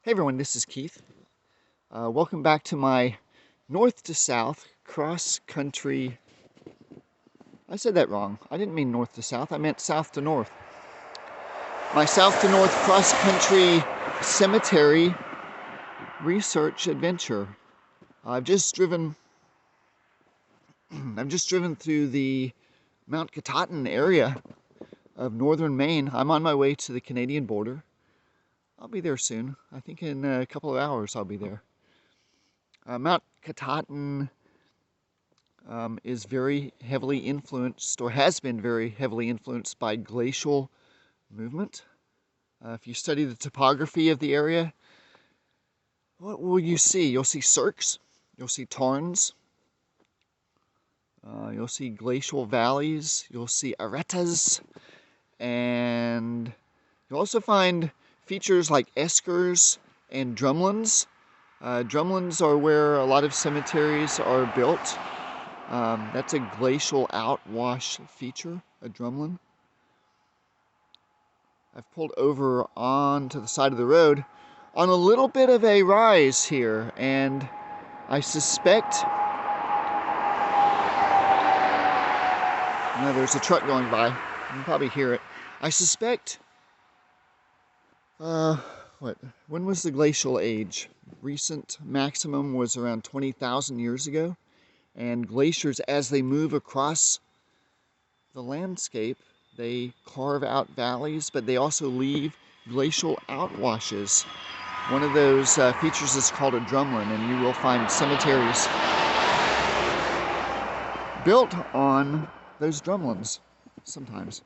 Hey everyone, this is Keith. Welcome back to my north to south cross-country. I said that wrong. I didn't mean north to south. I meant south to north. My south to north cross-country cemetery research adventure. I've just driven through the Mount Katahdin area of Northern Maine. I'm on my way to the Canadian border. I'll be there soon. I think in a couple of hours I'll be there. Mount Katahdin is very heavily influenced, or has been very heavily influenced by glacial movement. If you study the topography of the area, what will you see? You'll see cirques, you'll see tarns, you'll see glacial valleys, you'll see aretas, and you'll also find features like eskers and drumlins. Drumlins are where a lot of cemeteries are built. That's a glacial outwash feature, a drumlin. I've pulled over onto the side of the road on a little bit of a rise here, and I suspect... No, there's a truck going by. You can probably hear it. I suspect... when was the glacial age? Recent maximum was around 20,000 years ago. And glaciers, as they move across the landscape, they carve out valleys, but they also leave glacial outwashes. One of those features is called a drumlin, and you will find cemeteries built on those drumlins sometimes.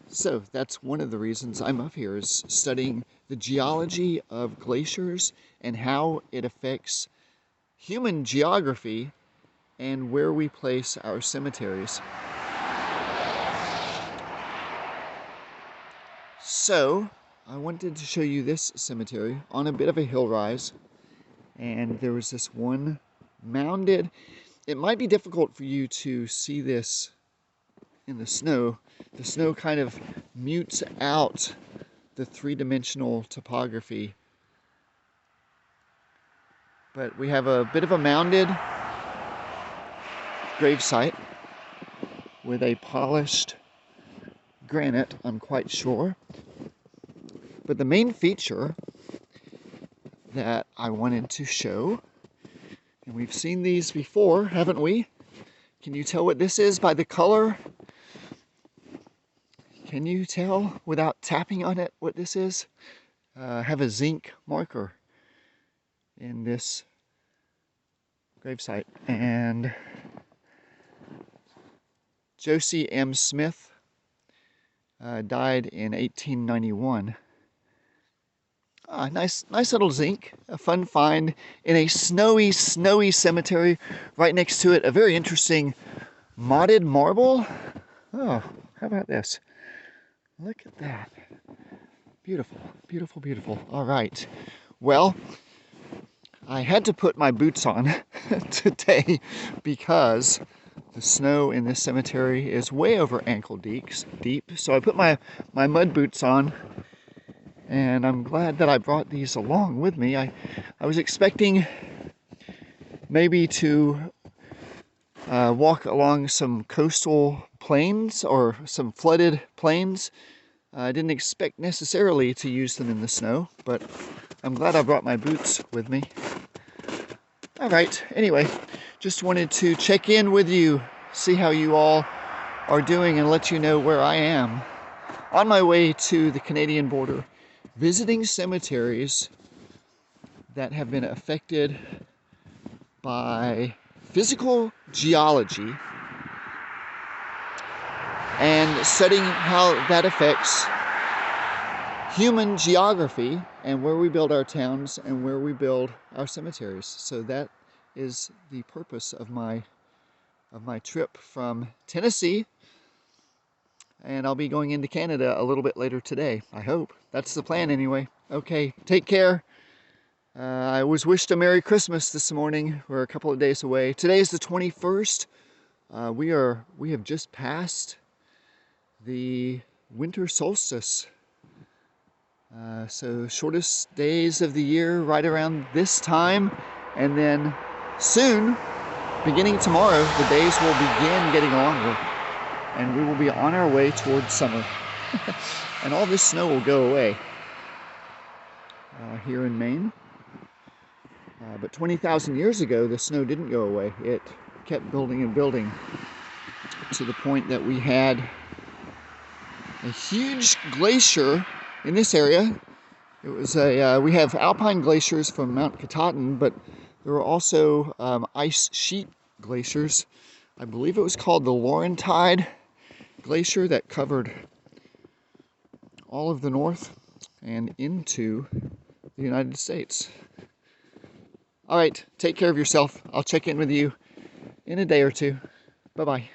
So that's one of the reasons I'm up here, is studying the geology of glaciers and how it affects human geography and where we place our cemeteries. So I wanted to show you this cemetery on a bit of a hill rise, and there was this one mounded. It might be difficult for you to see this in the snow. The snow kind of mutes out the three-dimensional topography. But we have a bit of a mounded gravesite with a polished granite, I'm quite sure. But the main feature that I wanted to show, and we've seen these before, haven't we? Can you tell what this is by the color? Can you tell without tapping on it what this is? I have a zinc marker in this gravesite, and Josie M. Smith died in 1891. Nice little zinc, a fun find in a snowy cemetery. Right next to it, a very interesting modded marble. Oh, how about this? Look at that. Beautiful, beautiful, beautiful. All right. Well, I had to put my boots on today because the snow in this cemetery is way over ankle deep. So I put my mud boots on, and I'm glad that I brought these along with me. I was expecting maybe to walk along some coastal plains or some flooded plains. I didn't expect necessarily to use them in the snow, but I'm glad I brought my boots with me. All right, anyway, just wanted to check in with you, see how you all are doing, and let you know where I am. On my way to the Canadian border, visiting cemeteries that have been affected by physical geology and studying how that affects human geography and where we build our towns and where we build our cemeteries. So that is the purpose of my trip from Tennessee, and I'll be going into Canada a little bit later today, I hope. That's the plan anyway. Okay, take care. I was wished a Merry Christmas this morning. We're a couple of days away. Today is the 21st. We have just passed the winter solstice. So shortest days of the year right around this time, and then soon, beginning tomorrow, the days will begin getting longer and we will be on our way towards summer. And all this snow will go away here in Maine. But 20,000 years ago, the snow didn't go away. It kept building and building to the point that we had a huge glacier in this area. It was we have alpine glaciers from Mount Katahdin, but there were also ice sheet glaciers. I believe it was called the Laurentide Glacier that covered all of the north and into the United States. All right, take care of yourself. I'll check in with you in a day or two. Bye-bye.